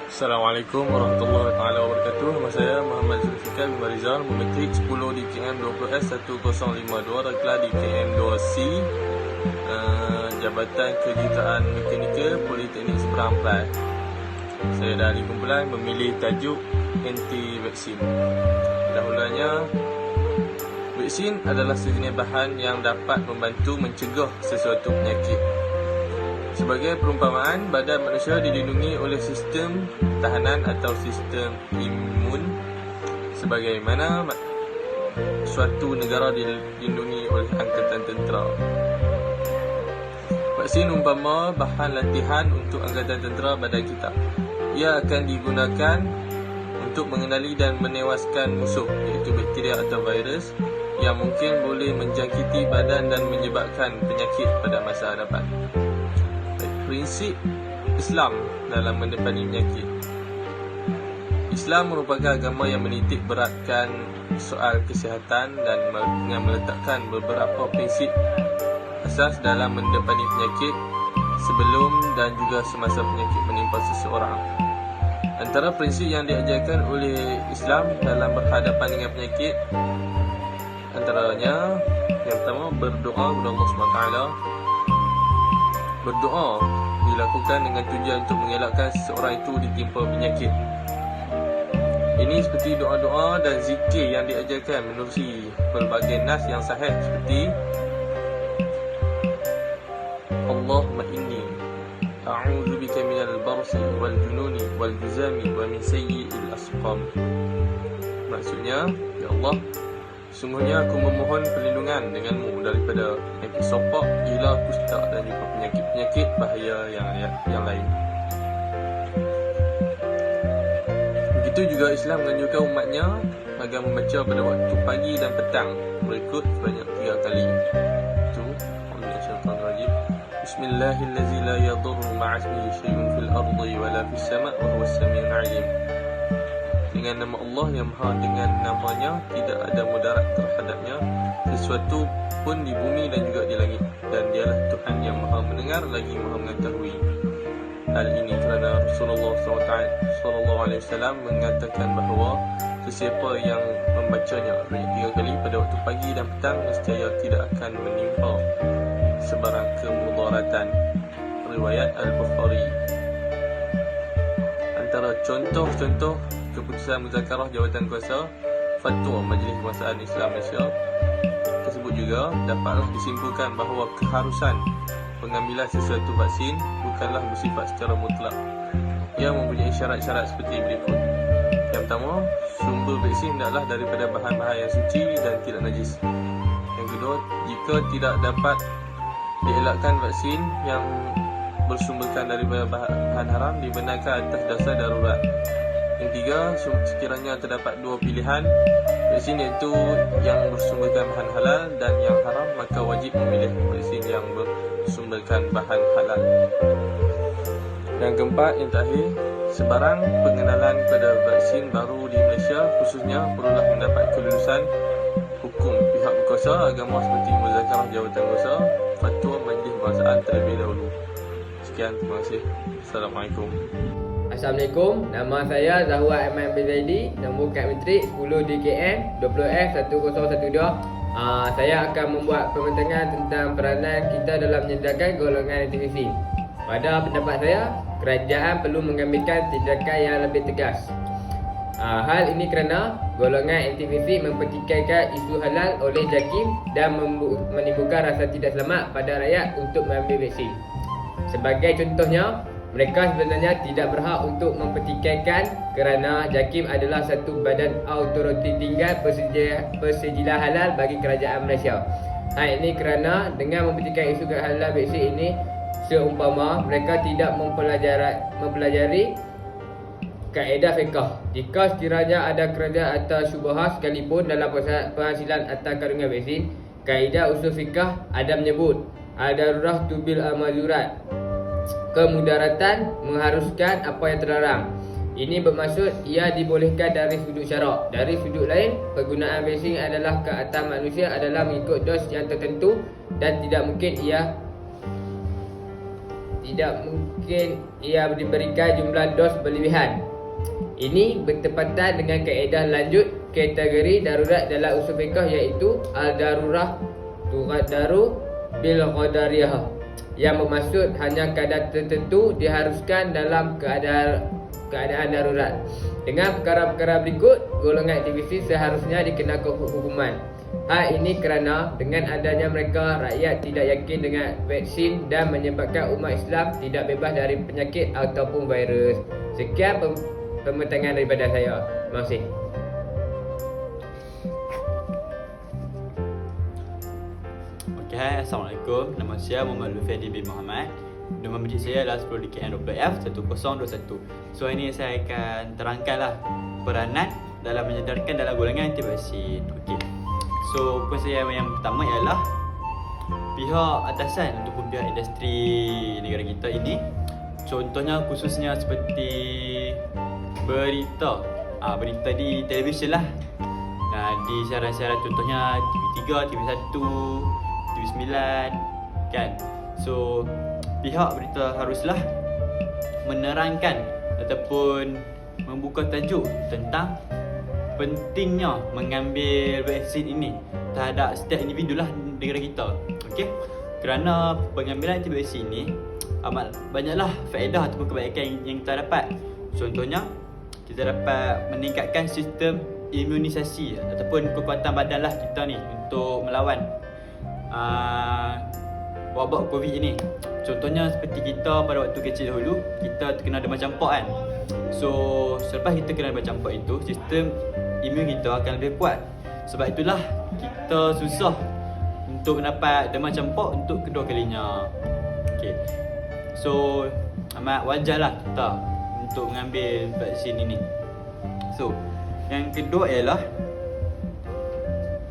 Assalamualaikum warahmatullahi taala wabarakatuh. Nama saya Muhammad Zulfikar bin Marizal, memetrik 10 di KM 20S 1052 dan kelas di KM 2C, Jabatan Kejuruteraan Mekanikal Politeknik Seberang Perai. Saya dari kumpulan memilih tajuk anti-vaksin. Dahulunya, vaksin adalah sejenis bahan yang dapat membantu mencegah sesuatu penyakit. Sebagai perumpamaan, badan manusia dilindungi oleh sistem tahanan atau sistem imun, sebagaimana suatu negara dilindungi oleh angkatan tentera. Vaksin umpama bahan latihan untuk angkatan tentera badan kita. Ia akan digunakan untuk mengenali dan menewaskan musuh, iaitu bakteria atau virus yang mungkin boleh menjangkiti badan dan menyebabkan penyakit pada masa hadapan. Prinsip Islam dalam mendepani penyakit. Islam merupakan agama yang menitik beratkan soal kesihatan dan dengan meletakkan beberapa prinsip asas dalam mendepani penyakit sebelum dan juga semasa penyakit menimpa seseorang. Antara prinsip yang diajarkan oleh Islam dalam berhadapan dengan penyakit antaranya yang pertama, berdoa kepada Allah SWT. Berdoa dilakukan dengan tujuan untuk mengelakkan seseorang itu ditimpa penyakit. Ini seperti doa-doa dan zikir yang diajarkan menerusi pelbagai nas yang sahih seperti Allahumma inni a'udzubika minal barsi wal jununi wal juzami wa min sayyi'il asqam. Maksudnya, ya Allah, sungguhnya aku memohon perlindungan denganmu daripada penyakit sopak, gila, kusta dan juga penyakit-penyakit bahaya yang lain. Begitu juga Islam menganjurkan umatnya agar membaca pada waktu pagi dan petang berikut sebanyak 3 kali. Itu Bismillahirrahmanirrahim. Bismillahirrahmanirrahim. La yadurru ma'asmihi syai'un fil ardi wa la fis sama' wa huwas samiul 'alim. Dengan nama Allah yang Maha, dengan namanya tidak ada mudarat terhadapnya sesuatu pun di bumi dan juga di langit, dan dialah Tuhan yang Maha mendengar lagi Maha mengetahui. Hal ini kerana Rasulullah SAW mengatakan bahawa sesiapa yang membacanya 3 kali pada waktu pagi dan petang, nescaya tidak akan menimpa sebarang kemudaratan. Riwayat Al-Bukhari. Antara contoh-contoh keputusan muzakarah jawatan kuasa Fatwa Majlis Kebangsaan Islam Malaysia tersebut juga dapatlah disimpulkan bahawa keharusan pengambilan sesuatu vaksin bukanlah bersifat secara mutlak. Ia mempunyai syarat-syarat seperti berikut. Yang pertama, sumber vaksin hendaklah daripada bahan-bahan yang suci dan tidak najis. Yang kedua, jika tidak dapat dielakkan vaksin yang bersumberkan daripada bahan haram dibenarkan atas dasar darurat. Yang tiga, sekiranya terdapat 2 pilihan vaksin, iaitu yang bersumberkan bahan halal dan yang haram, maka wajib memilih vaksin yang bersumberkan bahan halal. Yang keempat, yang terakhir, sebarang pengenalan pada vaksin baru di Malaysia khususnya perlulah mendapat kelulusan hukum pihak berkuasa agama seperti Muzakarah Jawatan Kuasa Fatwa Majlis Kebangsaan terlebih dahulu. Sekian, terima kasih. Assalamualaikum. Assalamualaikum, nama saya Zahwa Aiman bin Zaidi, nombor kad metrik 10 DKM 20F 1012. Saya akan membuat pembentangan tentang peranan kita dalam menyediakan golongan anti-vaksin. Pada pendapat saya, kerajaan perlu mengambilkan tindakan yang lebih tegas. Hal ini kerana golongan anti-vaksin mempertikaikan isu halal oleh JAKIM dan menimbulkan rasa tidak selamat pada rakyat untuk mengambil vaksin. Sebagai contohnya, mereka sebenarnya tidak berhak untuk mempertikaikan kerana JAKIM adalah satu badan autoriti tinggal persedia halal bagi kerajaan Malaysia. Hal ini kerana dengan mempertikaikan isu halal vaksin ini, seumpama mereka tidak mempelajari kaedah fiqah. Jika sekiranya ada kerajaan atau syubhat sekalipun dalam penghasilan atas kandungan vaksin, kaedah usul fiqah ada menyebut ad-darurah tubil al-mazurat. Kemudaratan mengharuskan apa yang terlarang. Ini bermaksud ia dibolehkan dari sudut syarak. Dari sudut lain, penggunaan vaksin adalah ke atas manusia adalah mengikut dos yang tertentu dan tidak mungkin ia tidak mungkin ia diberikan jumlah dos berlebihan. Ini bertepatan dengan kaedah lanjut kategori darurat dalam usul fiqh, iaitu al-darurah tuqaddaru bil qadariyah, yang bermaksud hanya kadar tertentu diharuskan dalam keadaan darurat. Dengan perkara-perkara berikut, golongan aktivis seharusnya dikenakan hukuman. Hal ini kerana dengan adanya mereka, rakyat tidak yakin dengan vaksin dan menyebabkan umat Islam tidak bebas dari penyakit ataupun virus. Sekian pembentangan daripada saya. Terima kasih. Okay, Assalamualaikum. Nama saya Muhammad Lufedi bin Muhammad. Nombor masjid saya adalah 10DKN20F1021. So ini saya akan terangkanlah peranan dalam menyedarkan dalam golongan anti vaksin. Okey. So poin saya yang pertama ialah pihak atasan ataupun pihak industri negara kita ini. Contohnya khususnya seperti berita di televisyen lah. Nah, di siaran-siaran contohnya TV3, TV1, TV9 kan. So pihak berita haruslah menerangkan ataupun membuka tajuk tentang pentingnya mengambil vaksin ini terhadap setiap individu lah negara kita. Okey. Kerana pengambilan anti vaksin ini amat banyaklah faedah ataupun kebaikan yang kita dapat. Contohnya kita dapat meningkatkan sistem imunisasi ataupun kekuatan badan lah kita ni untuk melawan wabak COVID ini. Contohnya seperti kita pada waktu kecil dahulu, kita terkena demam campak kan. So selepas kita kena demam campak itu, sistem imun kita akan lebih kuat. Sebab itulah kita susah untuk mendapat demam campak untuk kedua kalinya. Okay. So amat wajarlah kita untuk mengambil vaksin ini. So yang kedua ialah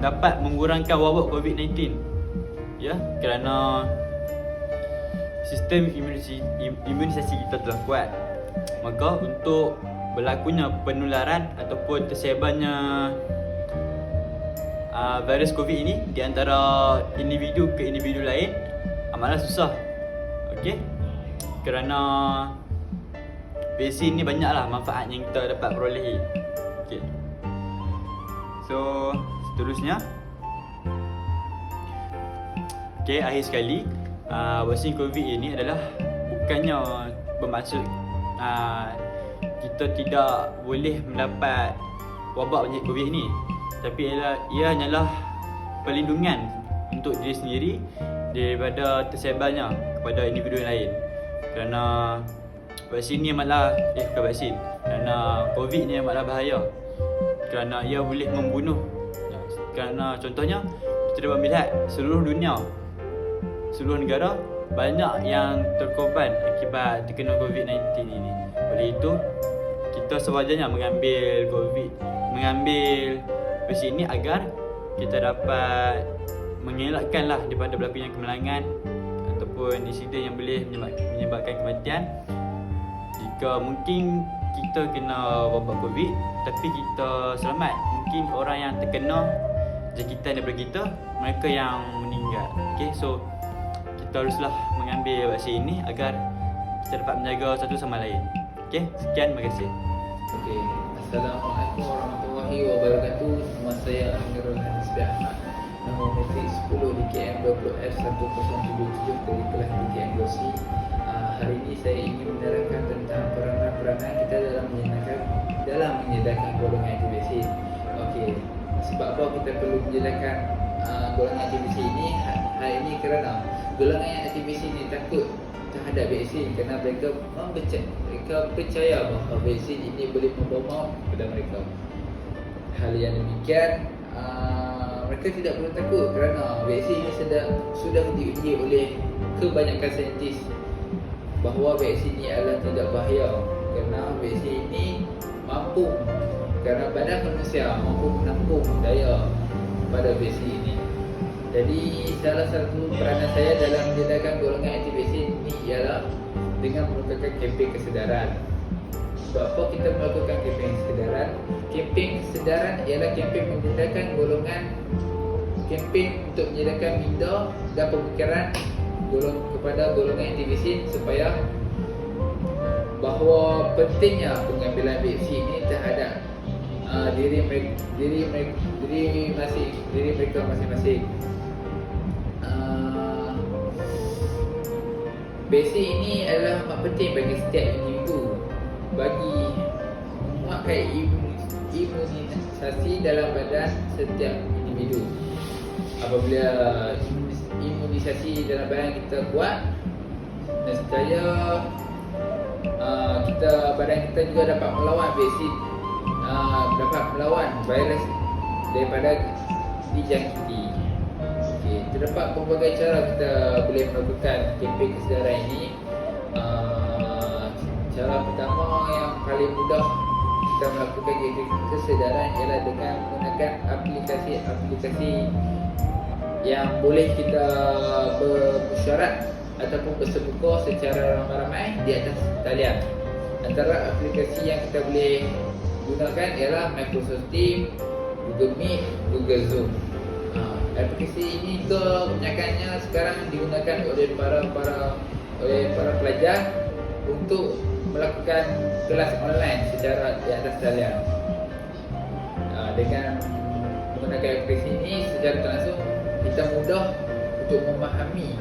dapat mengurangkan wabak COVID-19. Ya, kerana sistem imunisasi kita telah kuat, maka untuk berlakunya penularan ataupun tersebarnya virus COVID ini di antara individu ke individu lain amatlah susah. Okey, kerana vaksin ni banyaklah manfaat yang kita dapat perolehi. Okey, so seterusnya, okey, akhir sekali, vaksin COVID ini adalah bukannya bermaksud kita tidak boleh mendapat wabak penyakit COVID ini, tapi ia hanyalah perlindungan untuk diri sendiri daripada tersebarnya kepada individu yang lain. Kerana vaksin ni amatlah bukan vaksin, kerana COVID ni amatlah bahaya, kerana ia boleh membunuh. Kerana contohnya kita dapat melihat seluruh dunia, seluruh negara banyak yang terkorban akibat terkena COVID-19 ini. Oleh itu, kita sewajarnya mengambil vaksin ini agar kita dapat mengelakkanlah daripada berlakunya kemelangan ataupun insiden yang boleh menyebabkan kematian. Jika mungkin kita kena wabak COVID tapi kita selamat, mungkin orang yang terkena jangkitan daripada kita, mereka yang meninggal. Okay, so kita haruslah mengambil vaksin ini agar kita dapat menjaga satu sama lain. Okay, sekian, terima kasih. Okay. Assalamualaikum warahmatullahi wabarakatuh. Nama saya Amirul Hanisbi Ahmad. Nombor metrik 10 DKM 20F1077 dari kelas DKM Dosi. Hari ini saya ingin menerangkan tentang peranan kita dalam menyedarkan golongan aktivis. Okey, sebab apa kita perlu menyedarkan golongan aktivis ini? Hal ini kerana golongan aktivis ini takut terhadap vaksin kerana mereka percaya bahawa vaksin ini boleh membawa maut kepada mereka. Hal yang demikian, mereka tidak perlu takut kerana vaksin ini sudah diuji oleh kebanyakan saintis bahawa vaksin ini adalah tidak bahaya, kerana vaksin ini kerana badan manusia mampu menampung daya pada vaksin ini. Jadi salah satu peranan saya dalam menyedarkan golongan anti vaksin ini ialah dengan melakukan kempen kesedaran. Sebab apa kita melakukan kempen kesedaran? Kempen kesedaran ialah kempen menyedarkan golongan, kempen untuk menyedarkan minda dan pemikiran kepada golongan aktivis supaya bahawa pentingnya pengambilan vaksin ini terhadap diri mereka masing-masing. Vaksin ini adalah amat penting bagi setiap individu bagi menguatkan imunisasi dalam badan setiap individu. Apabila imunisasi dalam badan kita kuat, nescaya badan kita juga dapat melawan vaksin, dapat melawan virus daripada dijangkiti. Okey, terdapat pelbagai cara kita boleh melakukan kempen kesedaran ini. Cara pertama yang paling mudah kita melakukan kesedaran ialah dengan menggunakan aplikasi yang boleh kita bersyarat ataupun bersemuka secara ramai-ramai di atas talian. Antara aplikasi yang kita boleh gunakan ialah Microsoft Teams, Google Meet, Google Zoom. Aplikasi ini kebanyakannya sekarang digunakan oleh para pelajar untuk melakukan kelas online secara di atas talian. Dengan menggunakan aplikasi ini secara langsung kita mudah untuk memahami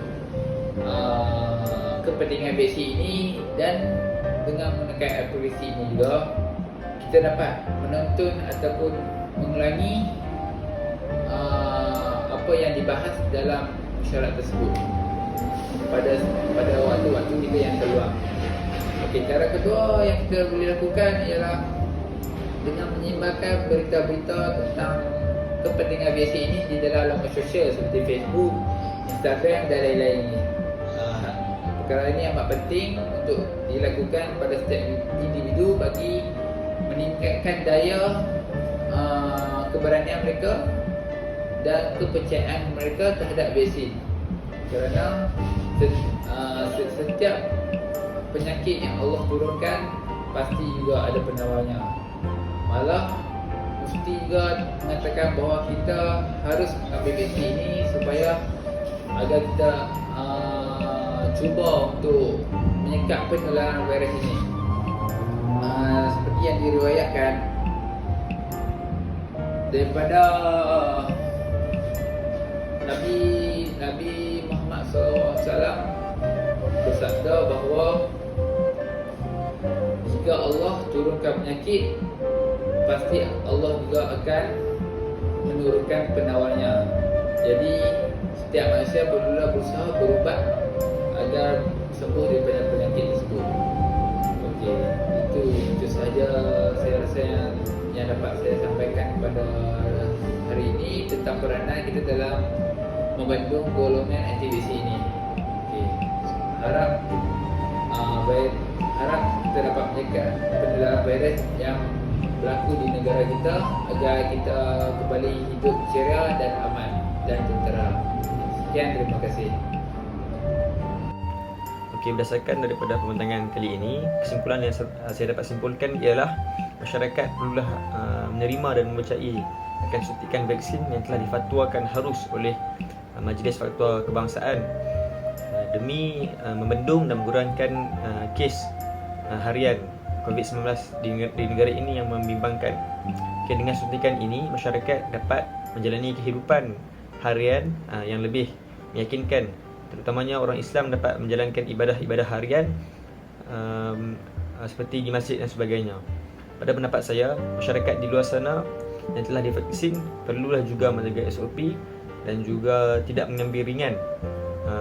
kepentingan vaksin ini, dan dengan menggunakan aplikasi ini juga kita dapat menonton ataupun mengulangi apa yang dibahas dalam syarat tersebut pada waktu-waktu kita yang keluar. Okey, cara kedua yang kita boleh lakukan ialah dengan menyebarkan berita-berita tentang kepentingan vaksin ini di dalam laman sosial seperti Facebook, Instagram dan lain-lainnya. Perkara ini amat penting untuk dilakukan pada setiap individu bagi meningkatkan daya keberanian mereka dan kepercayaan mereka terhadap vaksin. Kerana setiap penyakit yang Allah turunkan pasti juga ada penawarnya. Malah mesti juga mengatakan bahawa kita harus mengambil vaksin ini supaya agar kita cuba untuk menyekap penularan virus ini. Seperti yang diriwayatkan daripada Nabi Muhammad SAW bersabda bahawa jika Allah turunkan penyakit, pasti Allah juga akan menurunkan penawarnya. Jadi setiap manusia perlulah berusaha berubat agar sembuh daripada penyakit tersebut. Okey, itu sahaja saya rasa yang dapat saya sampaikan pada hari ini tentang peranan kita dalam membendung golongan aktivis ini. Okey, harap kita dapat menjaga penularan virus yang berlaku di negara kita agar kita kembali hidup ceria dan aman dan tentera. Sekian, terima kasih. Okey, berdasarkan daripada pembincangan kali ini, kesimpulan yang saya dapat simpulkan ialah masyarakat perlulah menerima dan mempercayai akan suntikan vaksin yang telah difatwakan harus oleh Majlis Fatwa Kebangsaan demi membendung dan mengurangkan kes harian COVID-19 di negara ini yang membimbangkan. Okay, dengan suntikan ini, masyarakat dapat menjalani kehidupan harian yang lebih meyakinkan. Terutamanya orang Islam dapat menjalankan ibadah-ibadah harian seperti di masjid dan sebagainya. Pada pendapat saya, masyarakat di luar sana yang telah divaksin perlulah juga menjaga SOP dan juga tidak mengambil ringan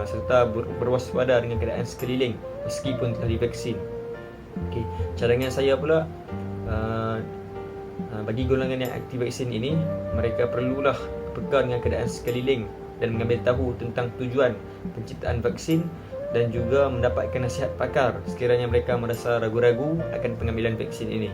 serta berwaspada dengan keadaan sekeliling meskipun telah divaksin. Okay. Cadangan saya pula, bagi golongan yang aktif vaksin ini, mereka perlulah peka dengan keadaan sekeliling dan mengambil tahu tentang tujuan penciptaan vaksin dan juga mendapatkan nasihat pakar sekiranya mereka merasa ragu-ragu akan pengambilan vaksin ini.